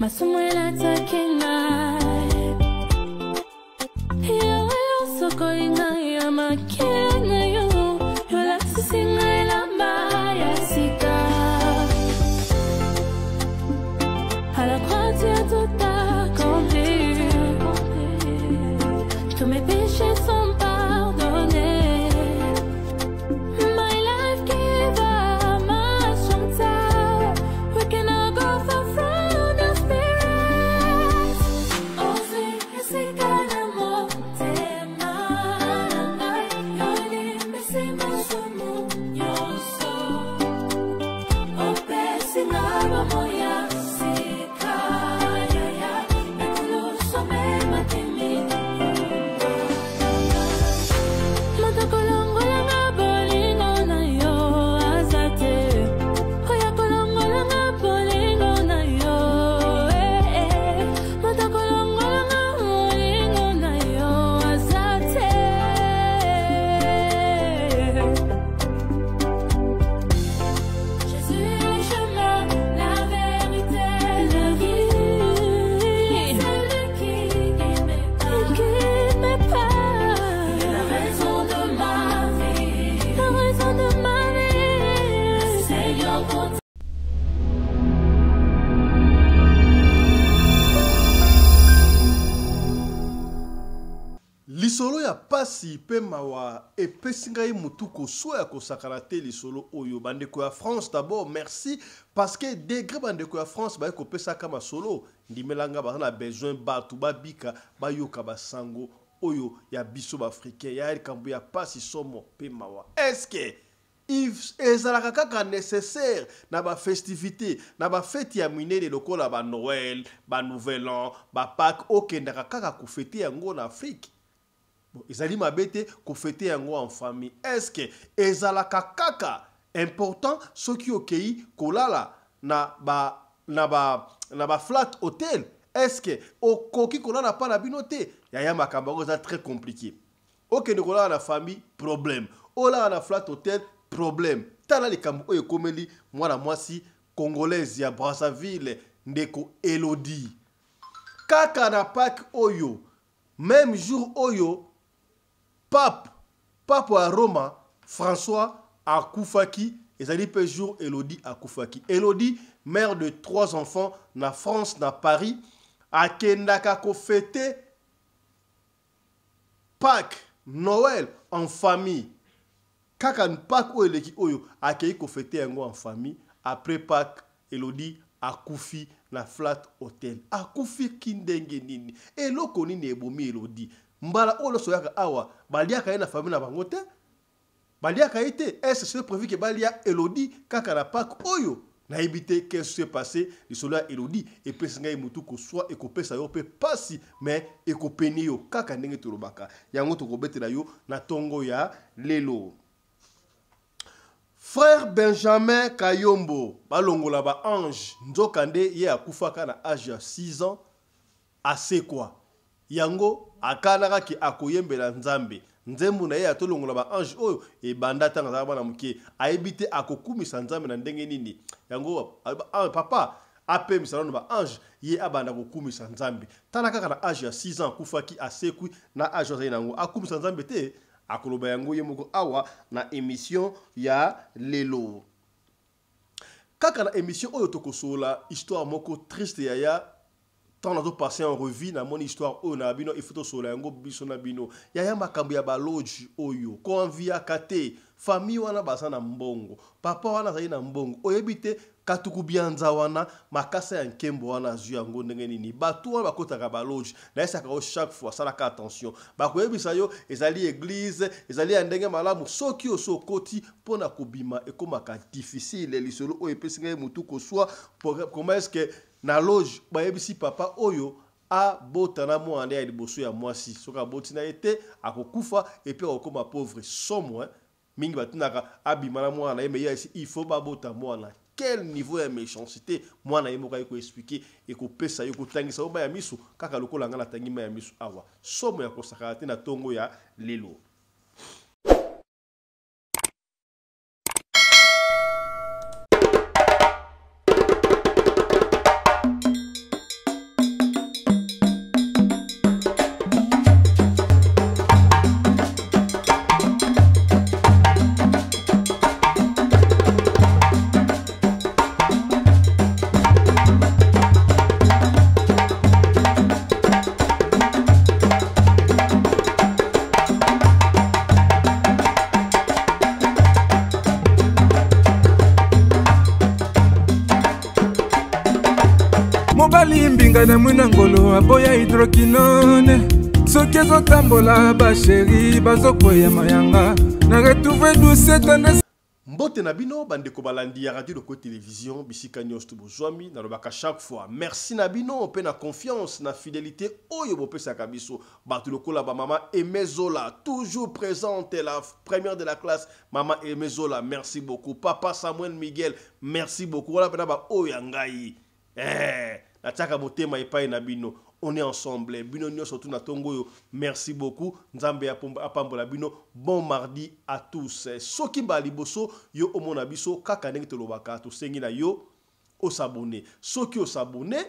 Masumwela takenga yo soko inga ya makena yo la singa la mbaya sika à la croix tu as tout accompli, tous mes péchés sont pardonnés. My life gave up my shelter, we cannot go far from your spirit. Oh, c'est qu'un amour t'aime, yo ni c'est mon somo, yo so. Oh, c'est ma moya, c'est kaya ya, et nous sommes matemi. Matakolongo langa bolingo na yo azate, oya kolongo langa bolingo na yo, matakolongo langa bolingo na yo azate. Jésus est le chemin, la vérité, la vie, celui qui guide mes pas, la raison de ma vie, la raison de ma vie, Seigneur mon Dieu. Lisolo ya pasi pe mawa epesingai mutuko soya ko sakarate lisolo oyo bandeko ya France d'abord merci parce que degré bandeko ya France ba ko pesa kama solo ndimelanga ba na besoin batu babika bayoka basango oyo ya biso ba africain ya kambu ya pasi somo pe mawa est-ce que ezalaka kaka nécessaire na ba festivité na ba fête ya minene lokola ba Noël ba Nouvel An ba Pâques okendaka kaka ko fêter yango na Afrique. Ezali mabete ko fêter yango en famille. Est-ce que ezalaka kaka important soki okei kolala na ba flat hotel? Est-ce que okoki kolala pa na binote? Yaya makambo za très compliqué. Ok ne kolala na famille problème. Ola na flat hotel problème. Tala likambo oyo komeli mwana mwasi congolaise ya Brazzaville ndeko Elodie. Kaka na Pâques oyo même jour oyo Pape à Roma, François Akoufaki, ezali pe jour Elodie Akoufaki. Elodie, mère de 3 enfants, na France, na Paris, akendaka ko fêter Pâques, Noël en famille. Kaka Pâques oyo eleki oyo akei ko fêter yango en famille. Après Pâques, Elodie akufi na flat hotel. Akufi kindenge nini. Eloko nini ebomi Elodie. Mbala olo soyaka awa baliaka ina famille na bango te baliaka ite est-ce que c'est prévu que balia Elodie kaka na Pâques oyo na ebité qu'est-ce qui s'est passé le sola Elodie et pesinga mutu ko soit et ko pesa yo pe pasi mais et ko peni yo kaka ndenge tolobaka yango to ko betela yo na tongo ya lelo. Frère Benjamin Kayombo balongola ba ange nzokande ye akufaka na âge ya 6 ans assez quoi yango akanaka ki akoyembela nzambe nzembu na ye atolongola ba ange oyo e banda tanga za bana muke aebite akokumisa nzambe na ndenge nini yango papa ape misalano ba ange ye abanda kokumisa nzambe tana kaka na âge ya 6 ans kufaki asekwi na âge ya nango akumisa nzambe te akoloba yango ye moko awa na émission ya lelo kaka na émission oyo tokosola histoire moko triste ya tant on a passé en revue dans mon histoire on a bino il faut sola yango biso na bino yaya makambo ya baloji oyo ko via kate famille wana basa na mbongo papa wana zali na mbongo oyebite katuku bianza wana makasa ya nkembo wana zu yango ndenge nini batu wana bakotaka baloji na esaka o chaque fois salaka attention bakoyebisa yo ezali église ezali ya ndenge malamu soki oso koti pona kobima ekomaka difficile lisolo oyo pesinga mutu ko soit comment est-ce que na loge bayebisi papa oyo a botana mwana ya liboso ya mwasi soka botina ete akokufa et puis akoma pauvre somme mingi batinaka abimana mwana yeme ya ici il faut ba bota mwana quel niveau de méchanceté moi na yemo ko expliquer et ko pesa yo ko tangisa o ba ya misu kaka lokola nga na tangi ma ya misu awa somo ya kosakala te na tongo ya lelo. Mobali mbinga na mwina ngolo aboya hydroquinone soki ezotambola basheri bazokwea mayanga na retrouve douce tendresse. Mbote na bino bandeko balandi ya radio Loko télévision bisika nyos to bozwami na lobaka chaque fois merci na bino pe na confiance na fidélité oyo bopesaka biso batu lokola ba mama Emezola toujours présente la première de la classe mama Emezola merci beaucoup papa Samuel Miguel merci beaucoup wala pe na ba oyo ngai na tchaka motema epai na bino on est ensemble bino nyonso tu na tongo yo merci beaucoup nzambe apambola bino bon mardi à tous soki ba liboso yo omona biso kaka ndenge tolobaka to sengi na yo o s'abonner soki o s'abonner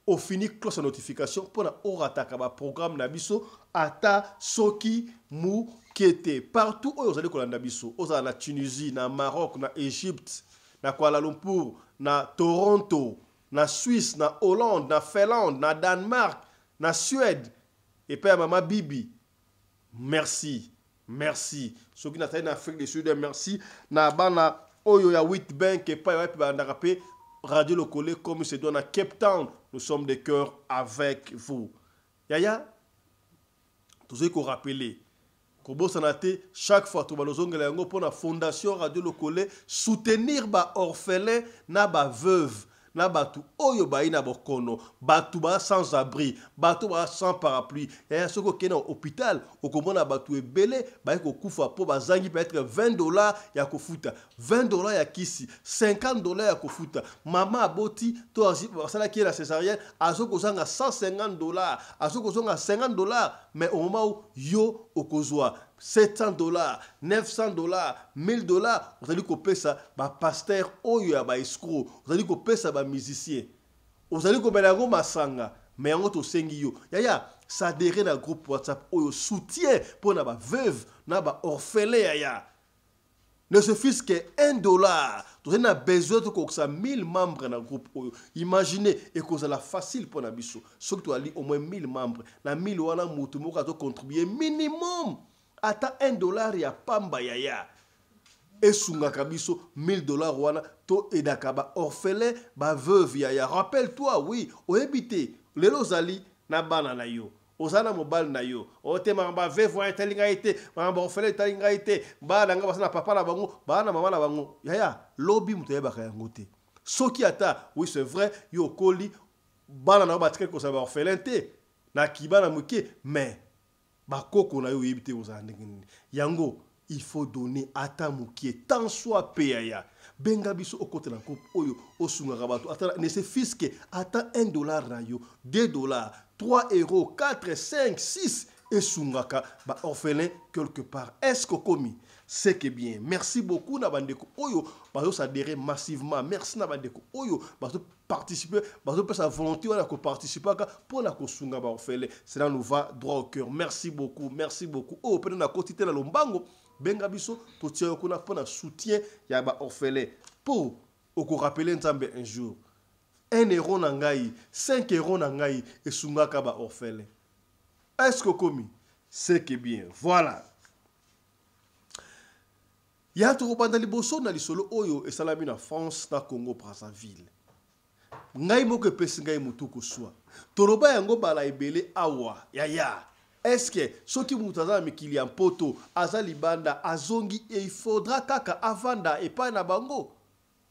au fini cloche notification pour na orataka ba programme na biso ata soki mu kete partout oyo ozali kolanda biso ozala na Tunisie na Maroc na Égypte na Kuala Lumpur na Toronto na Suisse, na Hollande, na Finlande, na Danemark, na Suède, et puis à Maman Bibi. Merci, merci. Ceux qui n'attendent en Afrique du Sud, merci. Na bana oyo ya 8 bank et pas ya puis Radio Lokole comme c'est dans Cape Town. Nous sommes de cœur avec vous. Yaya, tous ceux qui rappelez. Kobo sanate chaque fois to balozongela yango pour la fondation Radio Lokole soutenir ba orphelin na ba veuve. Na batu oyo bayi na bokono batu ba sans abri batu ba sans parapluie et soko kena hôpital okomona batu ebele bayi ko kufa po bazangi peut-être $20 ya kofuta $20 ya kisi $50 ya kofuta mama aboti to sala ki la césarienne azoko zanga $150 azoko zanga $50 mais au moment où yo okozwa $700, $900, $1000, vous allez couper ça, bah pasteur, oyo ya ba escroc, vous allez couper ça, bah musicien, vous allez couper la goma sanga, mais en autre sengi yo, yaya, ça adhère na groupe WhatsApp, oyo soutien pour na ba veuve, na ba orphelin yaya. Ne suffit que $1. Vous avez besoin de ça 1000 membres dans le groupe. Imaginez, et que c'est facile pour Nabiso. Sauf que tu as au moins 1000 membres. Na 1000 wana mutu mo ka contribuer minimum. Ata $1 ya pamba yaya. Et sunga kabiso $1000 wana to edakaba orphelin ba veuve yaya. Rappelle-toi, oui, au habité, les lozali na bana na yo. Ozana mobile na yo ote mamba vevo etalinga ite mamba orphelin etalinga ite bana nga basana papa na bango bana mama na bango yaya lobby muto yebaka yango te soki ata oui c'est vrai yo koli bana na ba tike ko sa ba orphelin te na kibana muke mais ba koko na yo yebite ozana ndenge yango il faut donner ata muke tant soit payaya benga biso okote na coupe oyo osunga rabato ata ne se fiske ata $1 na yo $2 €3, 4, 5, 6 et sungaka ba orphelin quelque part. Est-ce que commis c'est que bien. Merci beaucoup na bandeko oyo bazo s'adhérer massivement. Merci na bandeko oyo bazo participer, bazo faire sa volonté wana ko participer pour la kosunga ba orphelin. Cela nous va droit au cœur. Merci beaucoup. Merci beaucoup. Oh peut na quotité na lombango benga biso to tia ko na pona soutien ya ba orphelin pour oko rappeler nzambe un jour. €1 na ngai, €5 na ngai et sungaka ba orphelin. Est-ce que commis c'est que bien. Voilà. Ya to banda liboso na lisolo oyo e salami na France na Congo Brazzaville. Ngai moko pesi ngai mutuko swa. Toroba yango bala ebele awa. Ya. Est-ce que soki mutaza mikili en poto azali banda azongi et il faudra kaka avanda et pas na bango.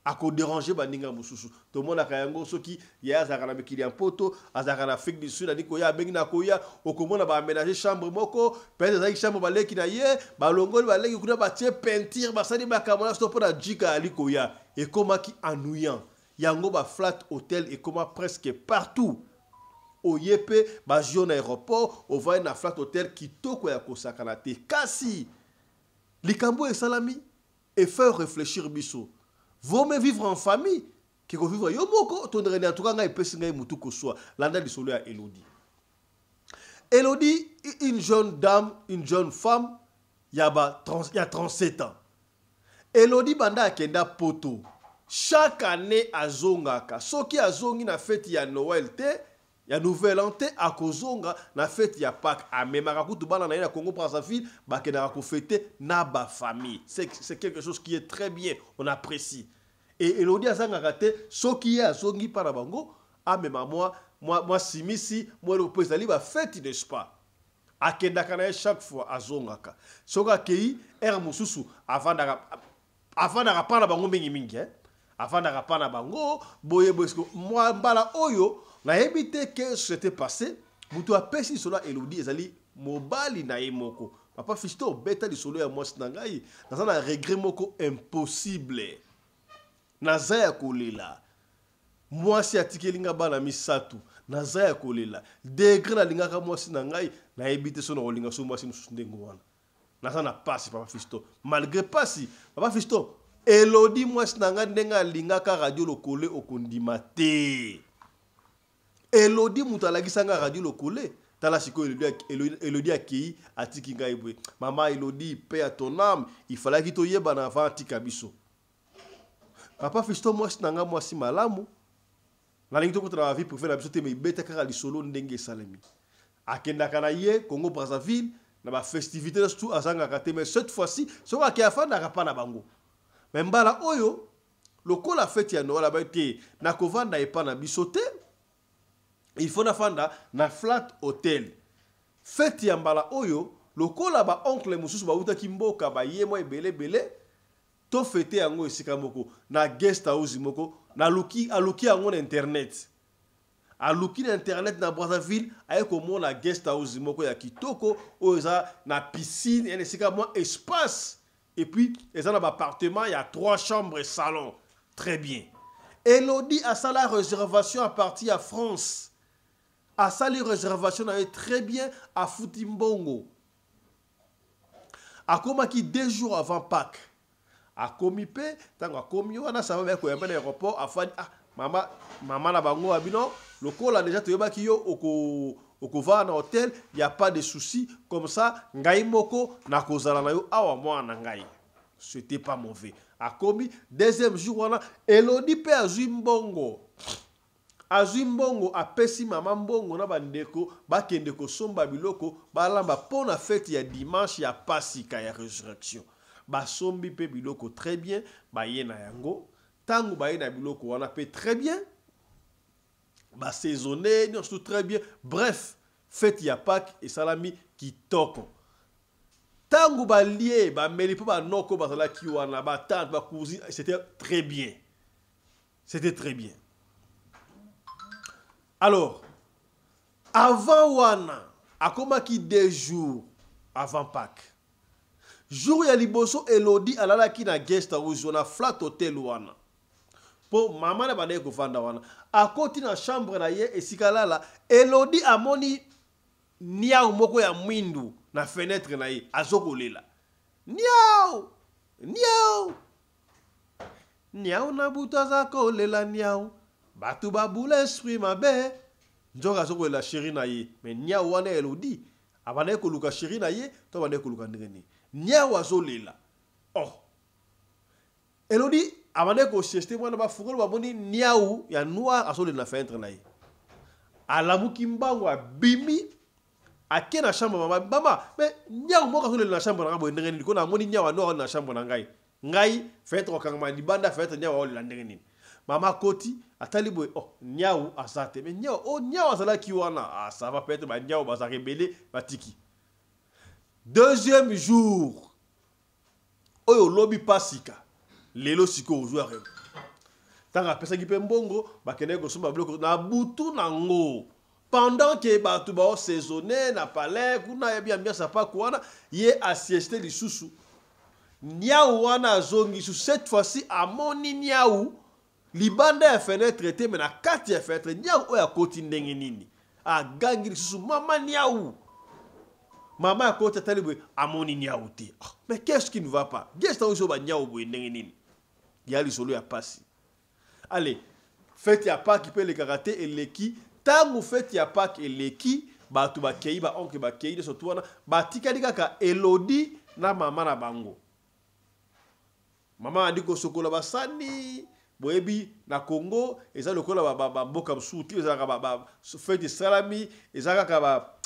ako déranger baninga mususu to mona kayango soki ya azaka na mikili ya poto azaka na Afrique du Sud aniko ya bengi na koya okomona ba aménager chambre moko peut-être za chambre baleki na ye balongoli baleki kuna ba tie peinture basali ba kamona stop na jika aliko ya et comment qui ennuyant yango ba flat hotel et comment presque partout au yepe ba jona aéroport au va na flat hotel kitoko ya kosakana te kasi likambo e salami et faire réfléchir biso. Vaut mieux vivre en famille que vivre yomoko tondre na tuka ngai pesi ngai mutu ko soit landa di solo ya Elodie. Elodie une jeune dame, une jeune femme y a 37 ans. Elodie banda akenda poto. Chaque année azongaka. Soki azongi na fête ya Noël te ya Nouvel An te akozonga na fête ya Pâques. Amemaka kutu bana na Congo Brazzaville bakenda ko fêter na ba famille. C'est quelque chose qui est très bien, on apprécie. Et Elodie azanga te soki ya zongi para bango amema moi simisi moi le président ba fête n'est-ce pas. Akenda kana chaque fois azongaka. Soka kei mususu avant da pana bango mingi hein. Avant da pana bango boye bosko moi mbala oyo na évité que c'était passé mutu apesi solo Elodie ezali mobali na yemoko papa fisto beta di solo ya mwasi na ngai na regret moko impossible naza ya kolela mwasi atikelinga bana misatu naza ya kolela degré na lingaka mwasi na ngai na évité solo kolinga so mwasi mususu ndengo wana naza na pasi papa fisto malgré pasi papa fisto Elodie mwasi na ngai ndenga lingaka radio lokole okondima te Elodie mutalakisanga radio lokole tala siko Elodie akei atiki ngai bwe mama Elodie paix à ton âme il fallait que to yeba na avant atika biso papa fisto mwasi nanga mwasi malamu na lingi to kutana vie pour faire la biso te me beta kaka lisolo ndenge salami akenda kana ye Congo Brazzaville na ba festivité surtout azanga kate mais cette fois-ci so ka afanda ka na bango mbala oyo lokola fête ya Noël ba te na kovanda epa na biso te il faut na fanda na flat hotel fête ya mbala oyo lokola ba oncle mususu ba uta kimboka ba yemo ebele to fête yango esika moko na guest house moko na aluki yango na internet aluki na internet na Brazzaville ayeko mona guest house moko ya kitoko oza na piscine et esika mo espace et puis ils ont un appartement il y a 3 chambres et salon très bien. Elodie a sa la réservation à partir à France. A sa la réservation très bien à Futimbongo. A comme qui 2 jours avant Pâques. A commis pe tant a commis on a ça va ko yamba aéroport a fait maman na bango abino le col a déjà toyeba ki yo oko va na hôtel il y a pas de souci comme ça ngai moko na kozala na yo awa mwana ngai c'était pas mauvais a commis deuxième jour wana Elodie pe azumbongo apesi mama mbongo na bandeko bakende ko somba biloko balamba pona fête ya dimanche ya Pasika ya résurrection ba sombi pe biloko très bien ba yena yango tangu ba yena biloko wana pe très bien ba saisonné tout très bien bref fête ya Pâques et salami kitoko tangu ba lié ba meli po ba noko ba la ki wana ba tante ba cousine c'était très bien alors avant wana akoma ki 2 jours avant Pâques jour ya liboso Elodie alala ki na guest house wana flat hotel wana po mama na bande ko fanda wana akoti na chambre na ye esikalala Elodie amoni niao moko ya mwindu na fenêtre na ye azokolela niao na butaza kolela niao batu babula esprit mabe njoka azokolela chéri na ye mais niao wana Elodie abane ko luka chéri na ye to bande ko luka ndenge ni niao azolela oh Elodie abane ko chester mwana ba fukolo baboni niao ya noir azolela na fenêtre na ye alamuki mbango abimi ake na chambre mama mais niao moko azolela na chambre na ngabo ndenge ni ko na moni niao noir na chambre na ngai fenêtre okangama libanda fenêtre niao olela ndenge ni mama koti atali boy oh niao asate mais niao azala ki wana ah ça va peut-être ba niao ba za rebelle batiki deuxième jour oyo lobi Pasika lelo siko ozwa tanga pesa ki pe mbongo bakene ko somba bloko na butu nango pendant que batu ba saisonner na palais kuna ya bien ça pas quoi ye assister li susu niaou wana zongi sous cette fois-ci amoni niaou libanda ya fenêtre traité mais na kati ya fenêtre niaou oya koti ndenge nini a gangi li susu mama niaou mama akota talibwe amoni niaou te mais qu'est-ce qui ne va pas gesta ozo ba niaou bo ndenge nini ya li solo ya pasi allez fête ya pas qui peut le karaté et leki tangu fête ya pas et leki batu ba kei ba onke ba kei de sotwana ba tikali kaka Elodie na mama na bango mama andiko sokola basani boyebi na Congo eza lokola ba mboka msuti eza ba fête salami eza kaka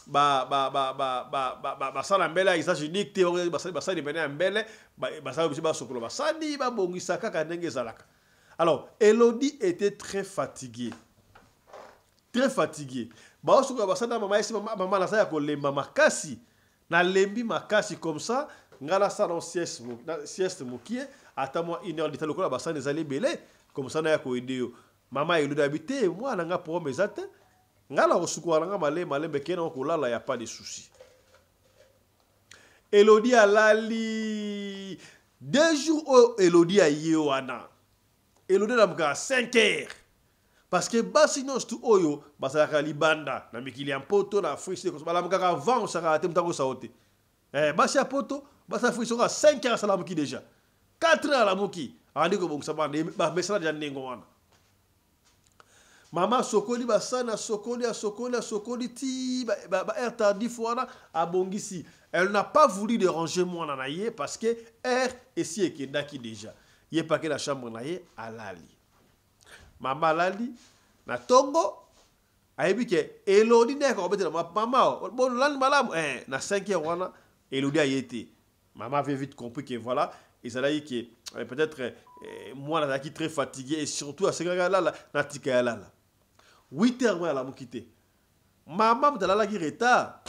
ba sala mbele eza unique te basali bene mbele basala bisi ba sokola basani ba bongisa kaka ndenge zalaka. Alors Elodie était très fatiguée. Très fatiguée. Ba sokola basana mama esi mama na sa ya kolemba makasi na lembi makasi comme ça ngala sa dans sieste mokie ata moi 1 heure de temps lokola basana ezali belé comme ça na ya ko ideo mama Elodie habité moi na nga pour mes atte ngala kosuko nga malembe kena ko lala ya pas de souci. Elodie alali 2 jours où Elodie a yewana Elodie na mga 5 heures parce que basinon tout oyo basaka libanda na mikili ya poto na frisi ko bala mga avant saka temtango saote basi ya poto basa frisi ko 5 heures salamu ki déjà 4 heures la muki andi ko bongsa bande ba mesala ya nengo wana mama sokoli basana sokoli ti ba air tardif wana abongisi elle n'a pas voulu déranger moi na ye parce que air ici et daki déjà yé pas que la chambre na ye alali mama alali na tongo ayebi ke Elodie ne ko betela mama bon lan malam na 5 heures wana Elodie a été maman avait vite compris que voilà et ça là que peut-être moi là qui très fatigué et surtout à ce gars là na tika là 8 heures moi la mu quitter maman de la qui retard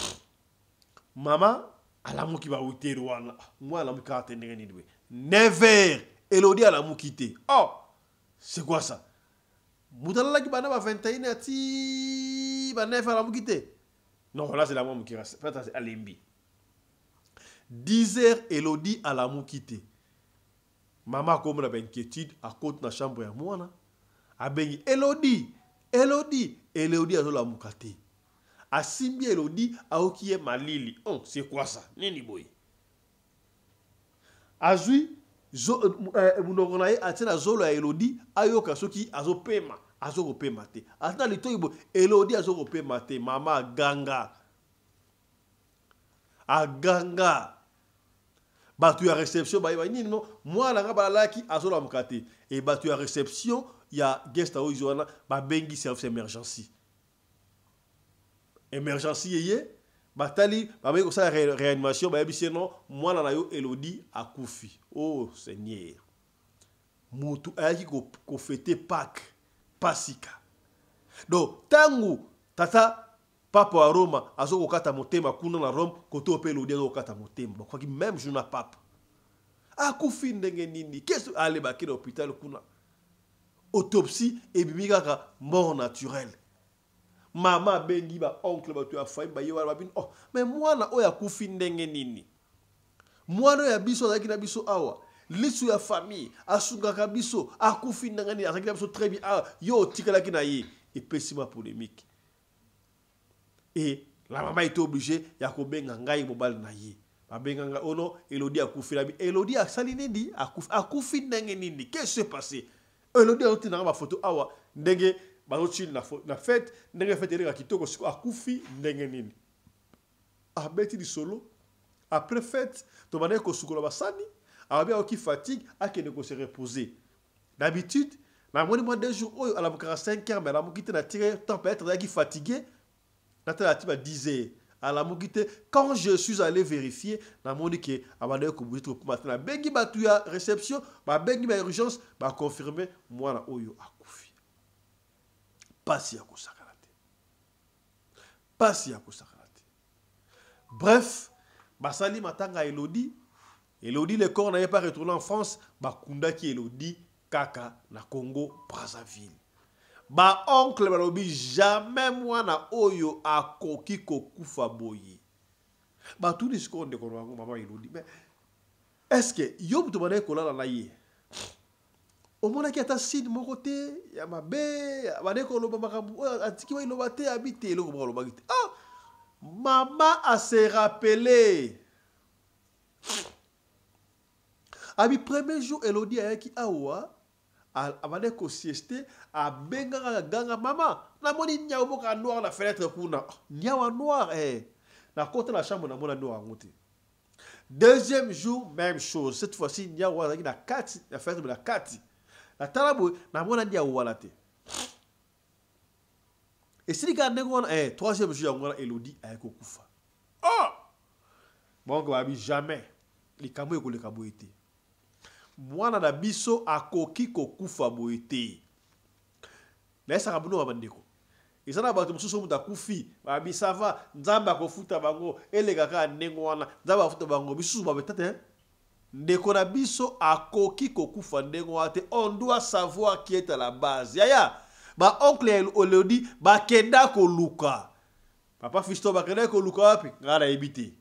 maman ala mu ki ba 8 heures wana moi la mu ka atteindre ni 9 heures Elodie ala mu quitter oh c'est quoi ça mudala qui bana ba 21 ati ba 9 ala mu quitter non là c'est la maman qui reste peut-être c'est alembi 10 heures Elodie ala mu quitter maman comme la inquiétude à côté na chambre ya mwana abengi Elodie azo la mukate asimbi Elodie aokiye malili oh c'est quoi ça nini boy azui munongonaye atena zolo ya Elodie ayoka soki azopema azokopema te atana litoyibo Elodie azokopema te mama aganga batu ya réception ba nini non moi la ngabalaki azola mukate et batu ya réception ya guest house wana ba bengi service emergency yeye batali ba bengi ko sa réanimation ba yebi sinon moi na yo Elodie akufi oh seigneur mutu ayaki ko fêter Pâques pasika donc tangu tata papa wa Roma azoko kata motema kuna na Rome koto pe Elodie azoko kata motema kwa ki même jour na papa akufi ndenge nini qu'est-ce aller ba ki hôpital kuna autopsie et bimika mort naturelle mama bengi ba oncle ba tu a faim ba yewa ba bin oh mais moi na oya kufi ndenge nini moi no ya biso za kina biso awa lisu ya famille asunga ka biso akufi ndenge nini azakina biso très bien yo tikala kina yi et pessima polémique et la maman était obligée ya ko benga ngai mobile na yi ba benga nga ono Elodie akufi la bi Elodie a sali nini akufi ndenge nini qu'est-ce qui s'est passé Elodie a tina ba photo awa ndenge bazochili na fête ndenge fête erika kitoko siko akufi ndenge nini abeti di solo après fête to bana ko sukola basani abia oki fatigue akene ko se reposer d'habitude na moni moi 2 jours oyo ala mukara 5 heures mais la mukite na tire temps peut-être qui fatigué na tela tiba 10 heures à la mukite quand je suis allé vérifier na moni que abana ko bouger trop matin bengi batu ya réception ba bengi ba urgence ba confirmer moi na oyo akufi pasi ya kosakalate bref basali matanga Elodie le corps n'avait pas retourné en France bakunda ki Elodie kaka na Congo Brazzaville. Ba oncle balobi jamais mwana oyo akoki kokufa boye. Ba tout discours de konwango maman Elodie. Mais est-ce que yo mutu bana kolala na ye? Au moins qui ata side mon côté, ya mabe, bana koloba makambu, atiki wa iloba te habité eloko baloba te. Ah! Maman a se rappelé. Abi premier jour Elodie ayaki awa abane ko sieste a benga ganga mama na moni nyao boka noir na fenêtre kuna nyao noir na côté la chambre na mona noir ngote. Deuxième jour même chose, cette fois-ci nyao wazaki na kati na fenêtre na kati na talabo na mona dia wala te. Et si ka nengo troisième jour ngona Elodie ayako kufa. Oh bon ko abi jamais likambo ko lekabo ete. Mwana na biso akoki kokufa boye te. Na esa kabuno babandeko. Isana bato mususu muta kufi, babi sava, nzamba kofuta bango, elega ka nengo wana, nzamba futa bango bisusu babetete. Ndeko na biso akoki kokufa ndengo wate, on doit savoir qui est à la base. Yaya, ba oncle Elodie ba kenda ko luka. Papa Fisto ba kenda ko luka wapi? Ngara ebite.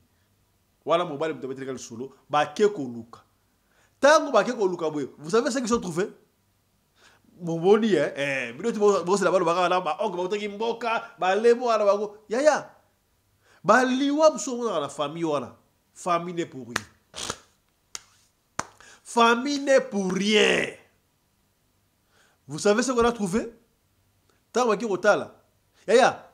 Wala mobile mutabetre solo, ba ke ko luka. Tango ba ke ko luka boye. Vous savez ce qu'ils sont trouvés? Mon boni bino tu bosse là-bas ba na ba oncle ba toki mboka, ba lemo ala ba go. Yaya. Ba liwa msomo na famille wana. Famille n'est pour rien. Famille n'est pour rien. Vous savez ce qu'on a trouvé? Tango ba ke ko tala. Yaya.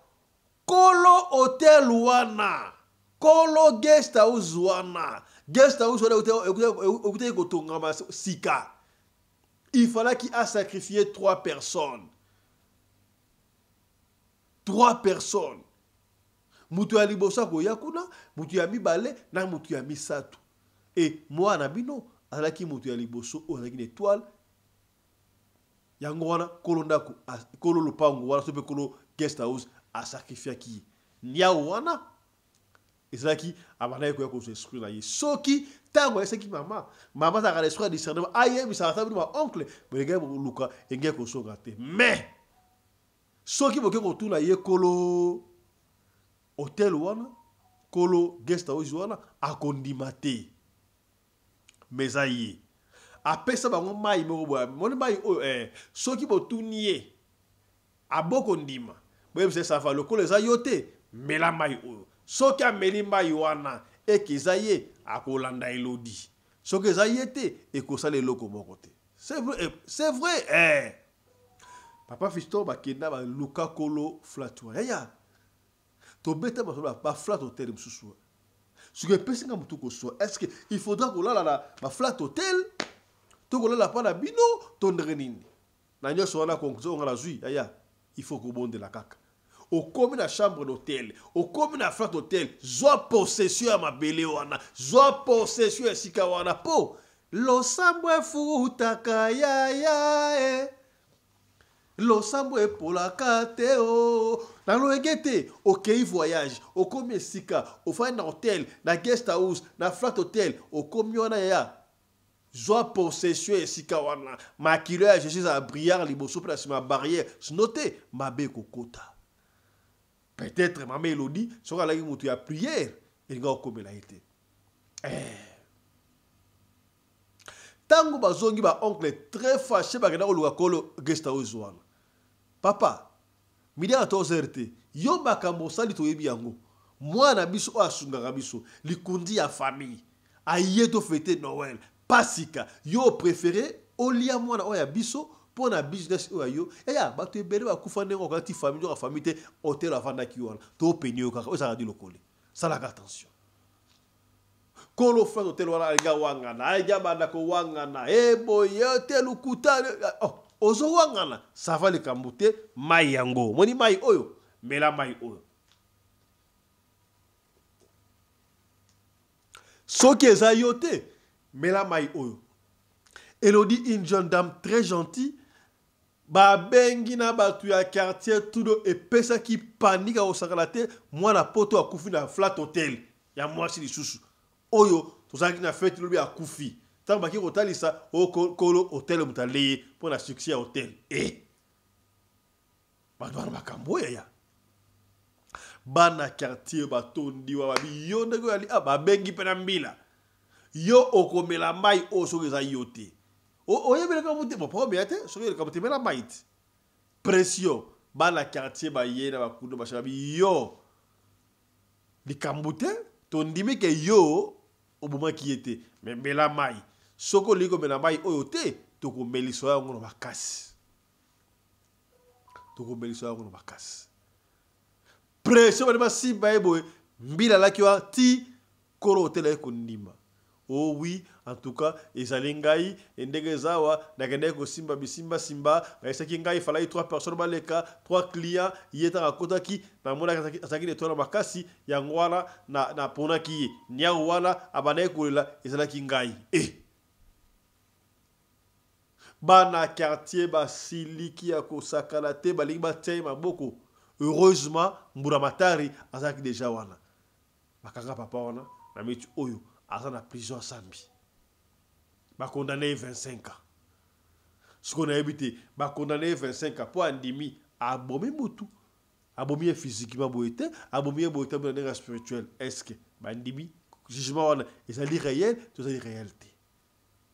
Kolo hotel wana. Kolo guest house wana. Guest house wana sika. Il fallait qu'il a sacrifié 3 personnes. 3 personnes. Mutu ya libosa ko yakuna, mutu ya mibale na mutu ya misatu. Et moi na bino, alaki mutu ya liboso o na étoile. Yango wana kolonda ko kolo lopango wana sope kolo guest house a sacrifié qui. Nya wana ezaki abana ko ko esprit na ye. Soki tango esaki mama za ka l'esprit discernement aye bisa ta ma oncle berega luka enge ko so gate. Mais soki boke ko tuna ye kolo hotel wana kolo guest house wana akondimate. Mais aye apesa bango mai moko boya moni mai soki botunie aboko ndima boye c'est ça fa le kolo za yote mela mai o soki ameli mai wana ekizaye akolanda Elodie soki zaye te ekosala eloko moko te. C'est vrai papa Fisto bakenda ba luka kolo flatwa yaya to beta ba flat hotel msusu ce que pesinga mutu ko so est-ce que il faudra ko la ba flat hotel to ko la pa na bino to ndrenini na nyoso wana conclusion ngala zui yaya il faut ko bonde la kaka au comme na chambre d'hôtel au comme na flat hotel zo possession ya mabele wana zo possession esika wana po lo sambwe futaka yaya lo sambwe pola kateo na lo egete okay voyage au comme esika au fa na hotel na guest house na flat hotel au comme wana ya zo possession esika wana makilo ya Jésus a brillard liboso place ma barrière noté mabe kokota. Peut-être maman Elodie sera là où tu as prière et nga comme elle a été. Tango bazongi ba oncle très fâché ba kena ko kolo guest house wana. Papa, midi à 14h yo makambo sali to yebi yango. Mwana biso o asunga biso likundi ya famille. Aye to fêter Noël, Pasika. Yo préféré olia mwana o ya biso pour na business oyo ya bato ebele ba kufande ngo kati famille ka famille te hotel avanda ki wana to penio ka o sa di lokole sala attention kolo fa hotel wana ga wangana ga banda ko wangana boy hotel ukuta ozo wangana ça va le kambute mai yango moni mai oyo mela mai oyo soki eza yote mela mai oyo. Elodie, une jeune dame très gentille, ba bengi na batu ya quartier tout et pesa qui panique au sakalate moi na poto akufi na flat hotel ya moi si lisusu oyo to zaki na fête lobi akufi tant baki kotalisa o kolo hôtel mutale pour la succès hôtel badwana makambo ya bana quartier batondi wa babi yo ndeko ali babengi pena mbila yo okomela mai osokeza yote oyebele ka muté bon problème ate sokele ka muté mela mai pression bana quartier ba yena bakundo bashabi yo likambute tondimi ke yo obuma kiete mais mela mai soko liko mela mai oyo te tokomeliso yango no bakasi pression bana simba ebo mbila lakiwa ti koro hôtel ekondima. Oh oui, en tout cas, ezali ngai ndenge zawa nakende ko simba bisimba simba esaki ngai fala 3 personnes baleka 3 clients yeta akotaki na mona asaki de tona makasi ya ngwana na pona ki nya wana abana kolela ezalaki ngai bana quartier basiliki ya kosakala te balingi batie maboko. Heureusement mbura matari azaki déjà wana bakanga papa wana na mitu oyo à la prison sambi. Ba condamné 25 ans. Ce qu'on a évité, ba condamné 25 ans pour andimi abomi mutu. Abomi physiquement boité, abomi boité dans le spirituel. Est-ce que ba andimi jugement on est ali réel, tout ça réalité.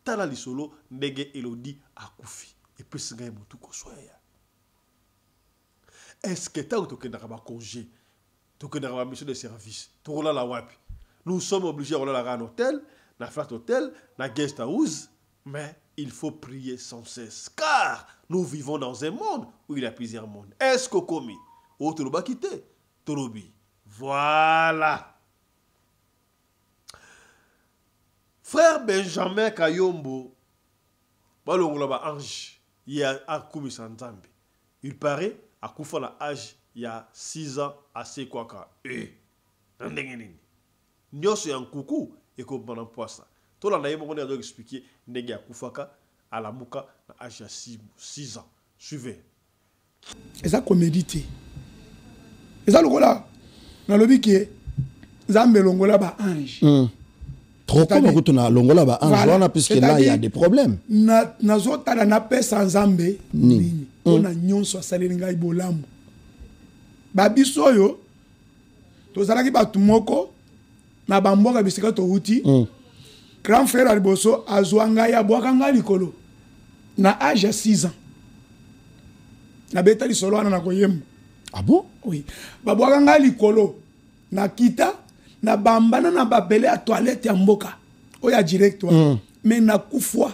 Tala li solo ndege Elodie akufi et puis singa mutu ko soya. Est-ce que ta to kenda ba congé, to kenda ba mission de service, to la la wapi. Nous sommes obligés de aller à un hôtel, un flat hôtel, un guest house, mais il faut prier sans cesse, car nous vivons dans un monde où il y a plusieurs mondes. Est-ce qu'on commet? Ou tu l'as quitté? Tolobi. Voilà. Frère Benjamin Kayombo, ange, il y a un commis sans Zambie. Il paraît à Koufa la âge il y a 6 ans à Sekwaka. Nyoso ya nkuku eko bana poisa to la naye mongo ndio expliquer ndenge ya kufaka ala muka na âge 6 ans. Suivez. Eza comédie. Eza lokola na lobi ke Nzambe longola ba ange. Trop comme retourna longola ba ange wana puisque là il y a des problèmes. Na zota na pesa Nzambe nini. Ona nyonso asaleli ngai bolamu. Ba biso yo to zalaki ba tumoko na bamboka bisika to uti grand frère Aliboso azwanga ya bwakanga likolo na âge 6 ans na betali solo ana na koyem. Ah bon? Oui, ba bwakanga likolo na kita na bambana na babele ya toilette ya mboka oya direct wa mais na kufwa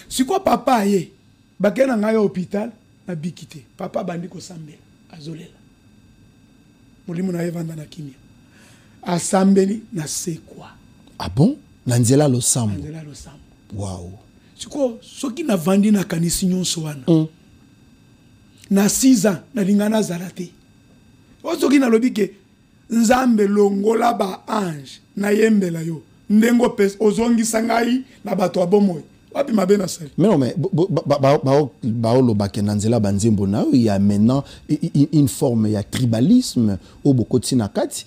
siko papa ye bakena ngai hôpital na bikite papa bandi ko sambela azolela Molimo na evanda na kimia. Asambeli na sekwa. Ah bon? Nanzela lo sambo. Nanzela lo sambo. Wow. Siko soki na vandi na kanisi nyonso wana. Na 6 ans na lingana zarate. O soki na lobike Nzambe longola ba ange na yembela yo. Ndengo pes ozongisa ngai na bato abomoy. Wapi mabena sali. Mais non, mais baolo bakenanzela banzembo na il y a maintenant une forme il y a tribalisme au bokoti nakati.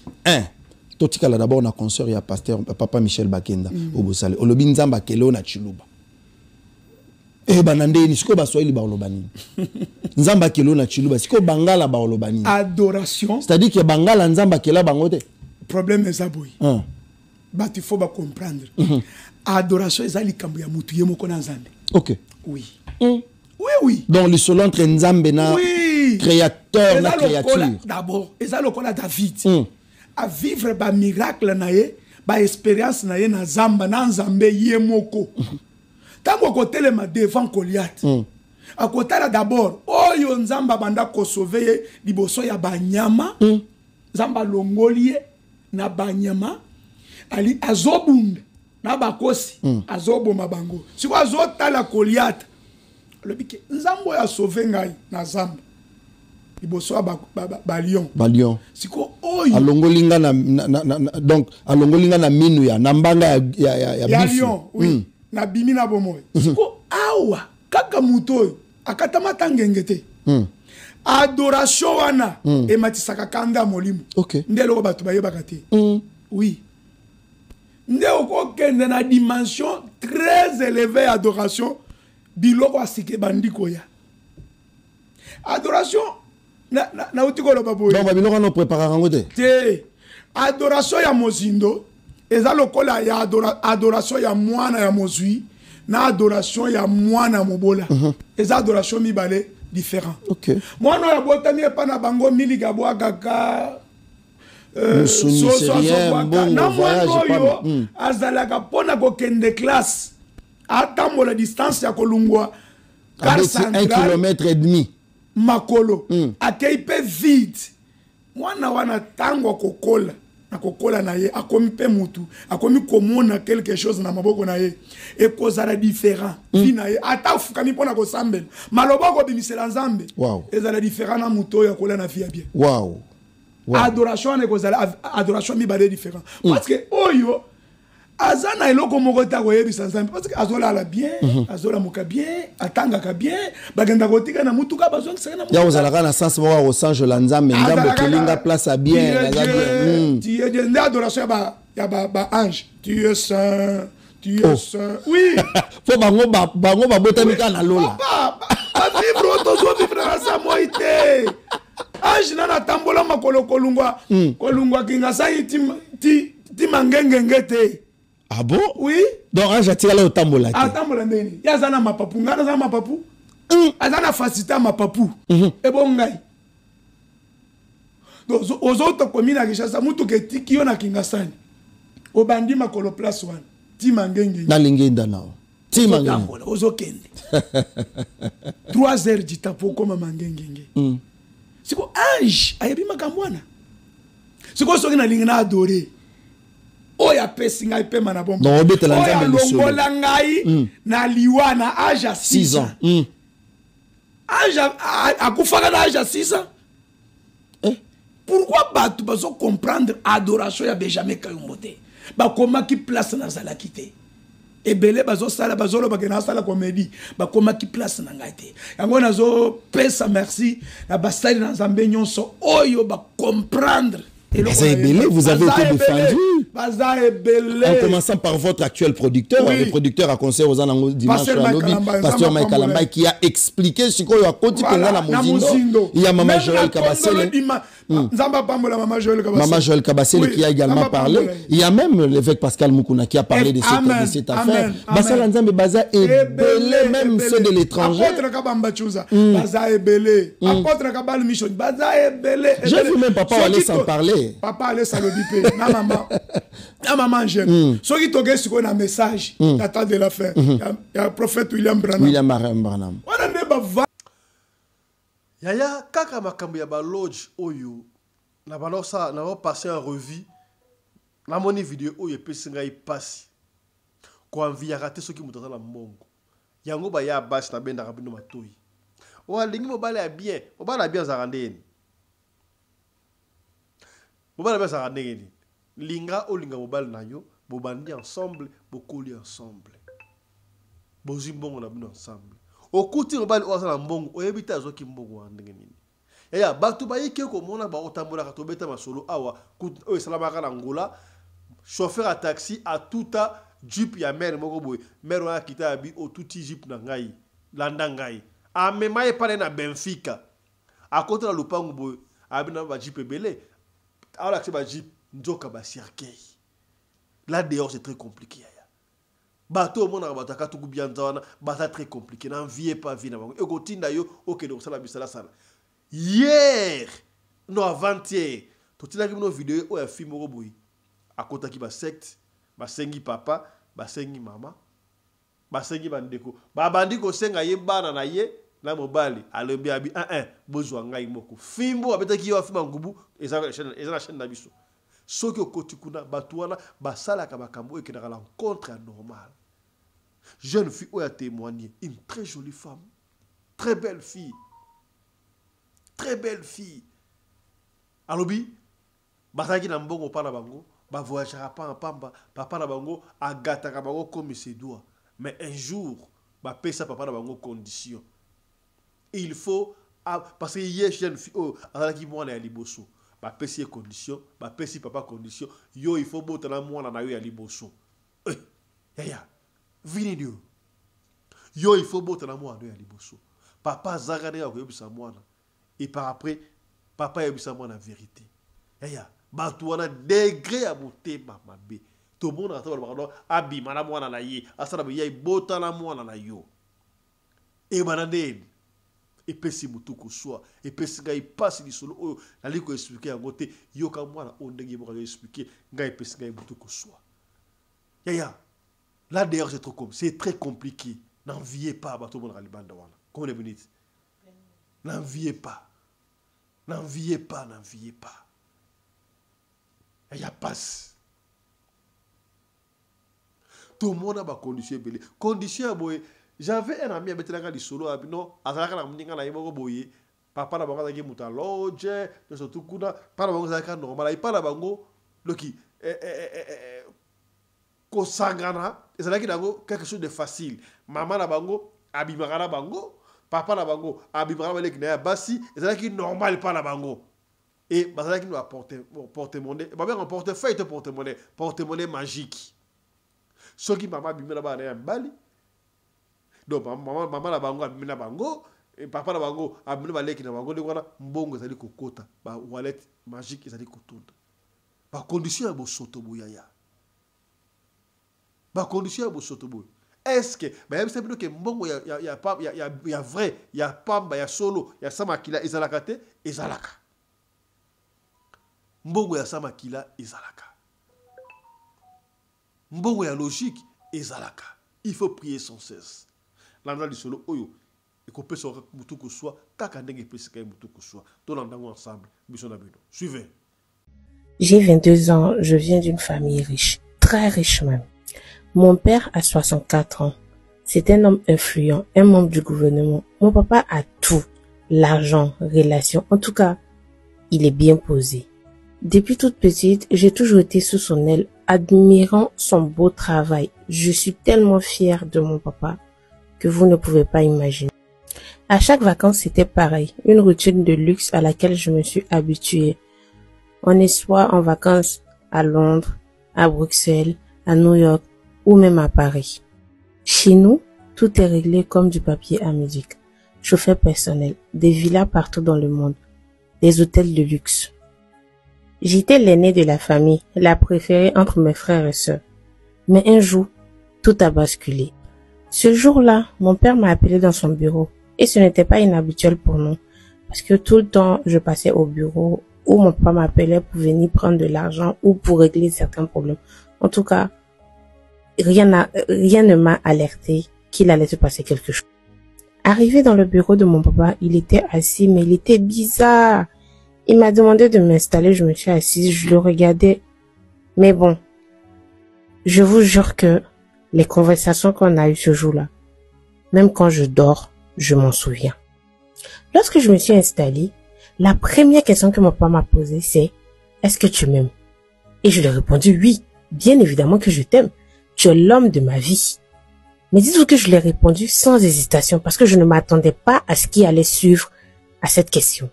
Totikala d'abord na concert ya pasteur papa Michel Bakenda au Bosale. Olobi nzamba kelo na chiluba. Banande ni siko baswahili baolobani. Nzamba kelo na chiluba siko bangala baolobani. Adoration. C'est-à-dire que bangala nzamba kela bangote. Problème est aboy. Bah il faut pas comprendre. Adoration ezali kambo ya mutu yemoko na Nzambe. OK. Oui. Oui. Donc le solo entre Nzambe na créateur na créature. D'abord, ezali lokola David. A vivre ba miracle na ye, ba expérience na ye na Zamba na Nzambe yemoko. Tango ko telema devant Goliath. A kotala d'abord, oyo Nzamba banda ko sauver liboso ya banyama. Nzamba longolie na banyama ali azobunda. Na bakosi azobo mabango siko azotala Goliath lobike Nzambo ya sauver ngai na Zamba liboso ba lion siko oyo alongolinga na donc alongolinga na minu ya nambanga ya lion oui na bimi na bomoy siko awa kaka muto akatamata ngengete adoration wana ematisaka kanda molimo OK ndelo bato bayebaka te oui nde okokende na dimension très élevée ya adoration biloko asike bandi koya adoration na uti koloba boye donc babiloko no préparer yango te adoration ya mozindo eza lokola ya adoration ya mwana ya mozwi na adoration ya mwana mobola eza adoration mibale différent mwana ya botami epa na bango milika bwakaka na mwana oyo azalaka mpona kokende classe atambola distance ya kolungwa car central 1,5 km makolo akei mpe vide mwana wana ntango akokola na ye akomi mpe mutu akomi komona quelque chose na maboko na ye ekozala différent vi na ye ata afukami mpona kosambela maloba akobimisela nzambe ezala différent na mutu oyo akola na vi ya bien adoration wana ekozala adoration mibale différent parce que oyo aza na eloko moko ta koyebisa nzambe parce que azolala bien azolamuka bien atangaka bien bagenda kotika na mutuka bazongisaka na mutuka ya ozalaka na sens moko akosanjola nzambe nzambe okelinga place ya bien nde adoration ya baange tu es saint oui fo bango babotami kaka na lola bavivre o tozovivre na sa moi te ange nana atambola makolo kolungwa kingasai ti mangengenge te. Ah bon? Oui. Donc ange atikala otambola te. Atambola ndeni. Ya zana mapapu, ngana za mapapu. Azana facilité mapapu. Ebo ngai. Donc ozoto komina kishasa mutu ke tiki yo na kingasani. Obandi makolo place one. Ti mangengenge. Na lingenda nao. Ti mangengenge. Ozokende. 3 heures ditapo koma mangengenge. Siko ange ayebi makambwana. Siko soki na lingi na adoré. Oya pesi ngai pe mana bomba. Non obetela nzambe lisolo. Oya longola ngai na liwa na âge 6 ans. Âge akufaka na âge 6 ans. Pourquoi batu bazo comprendre adoration ya Benjamin Kayumbo te? Ba koma ki place na zala kité. Ebele bazo sala bazolo bakena sala comédie. Ba koma ki place na ngai te. Yango nazo pesa merci na basali na Nzambe nyonso oyo ba comprendre. Vous avez été défendu. En commençant par votre actuel producteur, le producteur à concert aux Anangos dimanche à Lobby, Pasteur Mike Kalamba, qui a expliqué ce qu'on a continué à la Mozindo. Il y a Maman Joël Kabassel. Maman Joël Kabassel qui a également parlé. Il y a même l'évêque Pascal Moukouna qui a parlé de cette affaire. Bassal Nzambe Baza est belé, même ceux de l'étranger. J'ai vu même papa aller s'en parler. Papa allait s'alodiper. Na maman j'aime. Ce qui toque sur un message. Tata de la fin. Il y a le prophète William Branham. Yaya kaka makambo ya ba lodge oyo na balosa na va passer en revue. Na moni vidéo oyo pesinga ipasi. Ko envie ya rater ceux qui mutata la mbongo. Yango ba ya bash na benda rabino matoyi. Wa lingi mobala ya bien. Mobala bien za randeni. Mobala bien za randeni. Linga o linga mobile na yo, bobandi ensemble, bokoli ensemble. Bozi mbongo na bino ensemble. Okuti mobile o na mbongo, oyebita azoki mbongo wa ndenge nini. Yaya batu ba yike ko mona ba otambola ka tobeta masolo awa, o salamaka na ngola, chauffeur à taxi a tuta jeep ya mère moko boy, mère wa kita abi o tuti jeep na ngai, landa ngai. A mema e pale na Benfica. A côté la lupango boy, abi na ba jeep belé. Alors que ba jeep nzoka ba circuit. Là dehors c'est très compliqué. Bateau mon arabata katuku bianzawana, bata très compliqué. N'enviez pas vie na bango. Eko tinda yo ok donc sala bisala sala. Hier, non avant-hier, to tinda ki no vidéo o ya film moko boy. Akota ki ba secte, ba sengi papa, ba sengi mama, ba sengi bandeko. Ba bandi ko senga ye bana na ye na mobali alombi abi bozwa ngai moko. Fimbo abeta ki yo afima ngubu eza na chaîne na biso. Soki okoti kuna batuana basala ka bakambo et que na rencontre anormale. Jeune fille qui a témoigné, une très jolie femme, très belle fille. Très belle fille. Alobi bataki na mbongo pa na bango, ba voyagera pas en pamba, papa na bango agata ka bango comme ses doigts. Mais un jour, ba pesa papa na bango condition. Il faut parce que hier jeune fille alaki mwana ya liboso. bapesi ye condition, bapesi papa condition, yo il faut botana mwana na yo ya liboso. Yaya, vini dio. Yo il faut botana mwana na yo ya liboso. Papa zagade ya koyebisa mwana. Et par après, papa yebisa mwana vérité. Yaya, batu wana degré ya motema mabe. Tout le monde a dit abi mana mwana na ye, asana be yai botana mwana na yo. Et banane et pesi mutuko soa et pesi ngai passe di solo oyo nali ko expliquer yango te yo ka mwana ondenge mo ka expliquer ngai pesi ngai mutuko soa. Yaya, là d'ailleurs c'est trop comme c'est très compliqué. N'enviez pas bato mon ralibanda wana. Comment les minutes? N'enviez pas. N'enviez pas, n'enviez pas. Yaya passe. Tout le monde a ba condition belé. Condition boy. J'avais un ami avec la solo abino azalaka na mninga na yebo boye papa na bango ki muta lodge de surtout kuna para bango zaka normal et para bango loki ko sangana ezalaki dango quelque chose de facile maman na bango abimaka na bango papa na bango abimaka na leki na basi ezalaki normal para bango et bazalaki no porte-monnaie ba bien portefeuille porte-monnaie magique soki maman abimela ba na mbali. Donc maman la bango amina bango et papa la bango amina baleki na bango ndikwana mbongo ezali kokota ba wallet magique ezali kotunda ba condition ya bosoto boyaya ba condition ya bosoto boy est-ce que ba yebisa bino ke mbongo ya vrai ya pamba ya solo ya samakila ezalaka te ezalaka mbongo ya samakila ezalaka mbongo ya logique ezalaka il faut prier sans cesse. L'endroit du solo oyo et qu'on peut sortir mutu que soit kaka ndenge pesi kay mutu que soit tout l'endroit ensemble mission na bino suivez. J'ai 22 ans, je viens d'une famille riche, très riche même. Mon père a 64 ans. C'est un homme influent, un membre du gouvernement. Mon papa a tout, l'argent, relations, en tout cas, il est bien posé. Depuis toute petite, j'ai toujours été sous son aile, admirant son beau travail. Je suis tellement fière de mon papa que vous ne pouvez pas imaginer. À chaque vacances, c'était pareil, une routine de luxe à laquelle je me suis habituée. On est soit en vacances à Londres, à Bruxelles, à New York ou même à Paris. Chez nous, tout est réglé comme du papier à musique. Chauffeur personnel, des villas partout dans le monde, des hôtels de luxe. J'étais l'aînée de la famille, la préférée entre mes frères et sœurs. Mais un jour, tout a basculé. Ce jour-là, mon père m'a appelé dans son bureau et ce n'était pas inhabituel pour nous parce que tout le temps, je passais au bureau où mon papa m'appelait pour venir prendre de l'argent ou pour régler certains problèmes. En tout cas, rien ne m'a alerté qu'il allait se passer quelque chose. Arrivé dans le bureau de mon papa, il était assis mais il était bizarre. Il m'a demandé de m'installer, je me suis assise, je le regardais. Mais bon, je vous jure que les conversations qu'on a eues ce jour-là, même quand je dors, je m'en souviens. Lorsque je me suis installée, la première question que mon papa m'a posée, c'est « Est-ce que tu m'aimes ?» Et je lui ai répondu « Oui, bien évidemment que je t'aime. Tu es l'homme de ma vie. » Mais dites-vous que je lui ai répondu sans hésitation parce que je ne m'attendais pas à ce qui allait suivre à cette question.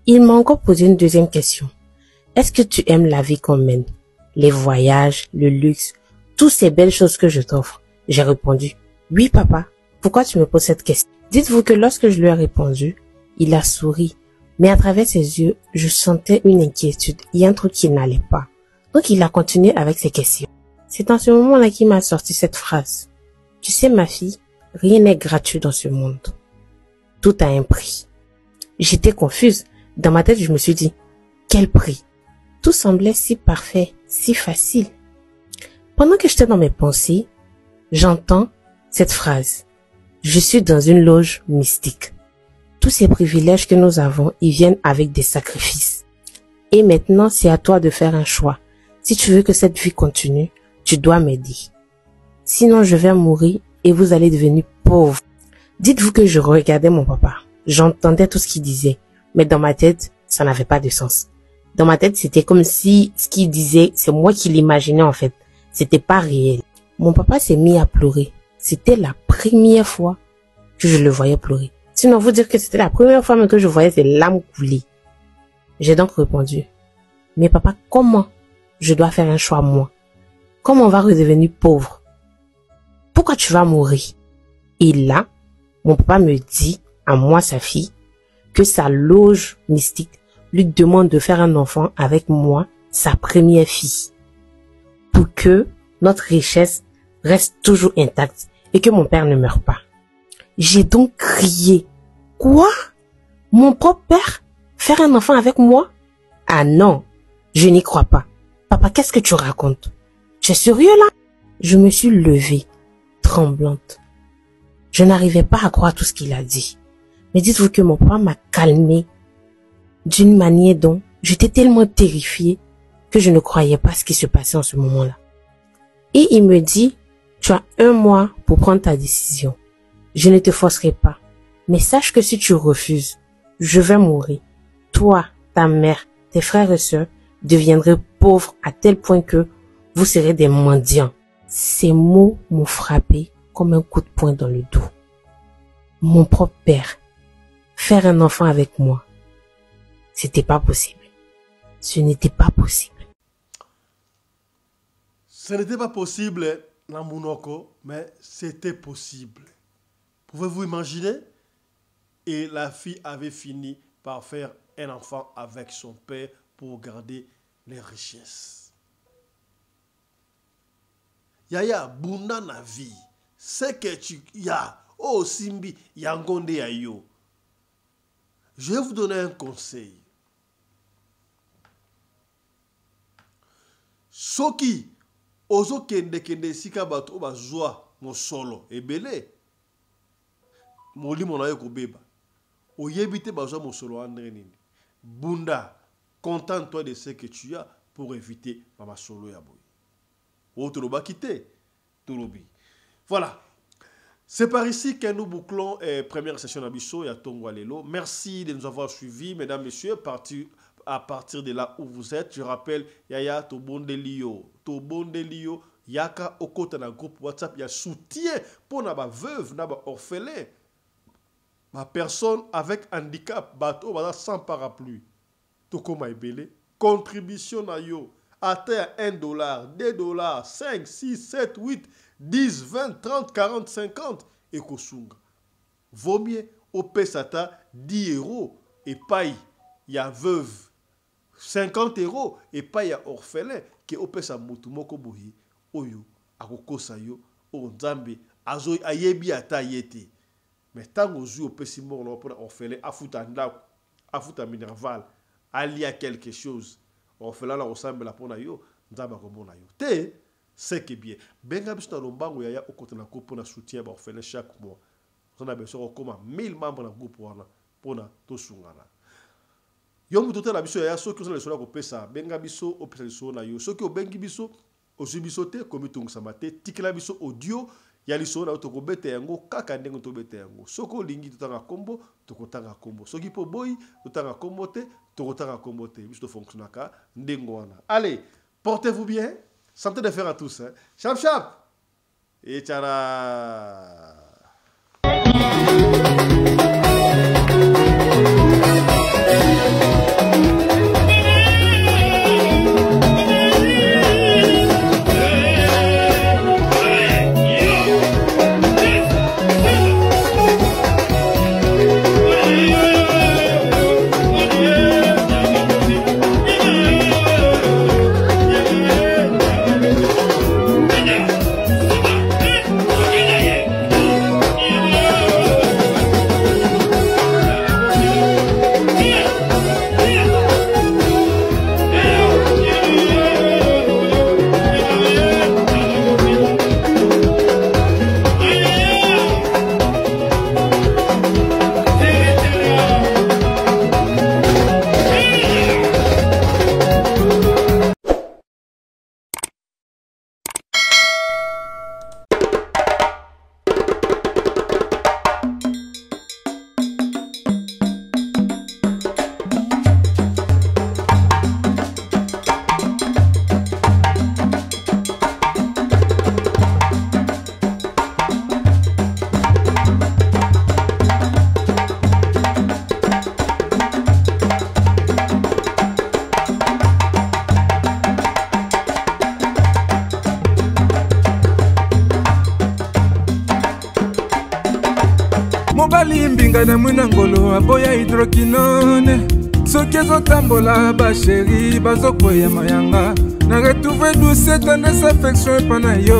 Il m'a encore posé une deuxième question. « Est-ce que tu aimes la vie qu'on mène? Les voyages, le luxe, toutes ces belles choses que je t'offre. » J'ai répondu, « Oui, papa. Pourquoi tu me poses cette question? » Dites-vous que lorsque je lui ai répondu, il a souri. Mais à travers ses yeux, je sentais une inquiétude. Il y a un truc qui n'allait pas. Donc il a continué avec ses questions. C'est en ce moment-là qu'il m'a sorti cette phrase. « Tu sais, ma fille, rien n'est gratuit dans ce monde. Tout a un prix. » J'étais confuse. Dans ma tête, je me suis dit, « Quel prix? » Tout semblait si parfait, si facile. Pendant que j'étais dans mes pensées, j'entends cette phrase. Je suis dans une loge mystique. Tous ces privilèges que nous avons, ils viennent avec des sacrifices. Et maintenant, c'est à toi de faire un choix. Si tu veux que cette vie continue, tu dois m'aider. Sinon, je vais mourir et vous allez devenir pauvres. Dites-vous que je regardais mon papa. J'entendais tout ce qu'il disait. Mais dans ma tête, ça n'avait pas de sens. Dans ma tête, c'était comme si ce qu'il disait, c'est moi qui l'imaginais en fait. C'était pas réel. Mon papa s'est mis à pleurer. C'était la première fois que je le voyais pleurer. Sinon, vous dire que c'était la première fois que je voyais ses larmes couler. J'ai donc répondu, Mais papa, comment je dois faire un choix moi? Comment on va redevenir pauvre? Pourquoi tu vas mourir? Et là, mon papa me dit, à moi sa fille, que sa loge mystique lui demande de faire un enfant avec moi, sa première fille, pour que notre richesse reste toujours intacte et que mon père ne meure pas. J'ai donc crié. Quoi? Mon propre père? Faire un enfant avec moi? Ah non, je n'y crois pas. Papa, qu'est-ce que tu racontes? Tu es sérieux là? Je me suis levée, tremblante. Je n'arrivais pas à croire tout ce qu'il a dit. Mais dites-vous que mon papa m'a calmée d'une manière dont j'étais tellement terrifiée que je ne croyais pas ce qui se passait en ce moment-là. Et il me dit, tu as 1 mois pour prendre ta décision. Je ne te forcerai pas. Mais sache que si tu refuses, je vais mourir. Toi, ta mère, tes frères et sœurs deviendraient pauvres à tel point que vous serez des mendiants. Ces mots m'ont frappé comme un coup de poing dans le dos. Mon propre père, faire un enfant avec moi, c'était pas possible. Ce n'était pas possible. Ce n'était pas possible, Namunoko, mais c'était possible. Pouvez-vous imaginer? Et la fille avait fini par faire un enfant avec son père pour garder les richesses. Yaya, bunda na vie. C'est que tu ya, oh Simbi, yangonde yayo. Je vais vous donner un conseil. Soki, ozo kende sika bato oba joie mon solo ebele. Moli mona yeko beba. Oyebite bazo mon solo andre nini. Bunda, contente-toi de ce que tu as pour éviter mama solo ya boy. Otoloba quitter Tolobi. Voilà. C'est par ici que nous bouclons première session d'Abisso et à Tongwalelo. Merci de nous avoir suivis, mesdames, messieurs. À partir de là où vous êtes, je rappelle, Yaya Tobondelio, Yaka Okota na groupe WhatsApp, il y a soutien pour na ba veuve, na ba orphelin, ma personne avec handicap, bateau, sans parapluie. Tokoma ebele, contribution na yo, atteint $1, $2, 5, 6, 7, 8, 10, 20, 30, 40, 50 et kosunga. Vaut mieux au pesata 10 € et paye ya veuve 50 € et paye ya orphelin que au pesa mutu moko bohi oyo akokosa yo o nzambe azo ayebi ata yete. Mais tango zu au pesi moko pour orphelin afuta ndako afuta minerval ali a quelque chose orphelin la ressemble la pona yo nzambe akomona yo te. C'est que bien. Benga biso na lombango yaya okota na ko pona soutien ba orphelin chaque mois. On a besoin comme 1000 membres na groupe wana pona to sungana. Yo mutote na biso yaya soki osala lesola ko pesa benga biso opesa lesola na yo soki obengi biso ozubiso te komi tungusama te tikela biso audio ya lesola na to ko bete yango kaka ndenge to bete yango soko lingi totanga kombo to kotanga kombo soki po boy totanga kombo te to kotanga kombo te biso to fonctionnaka ndengo wana. Allez, portez-vous bien. Santé de faire à tous. Hein. Chap chap. Et tchara. mobali mbinga na mwina ngolo aboya hydroquinone soki ezotambola basheri bazokwea mayanga na retrouve douce tendresse affection epa na yo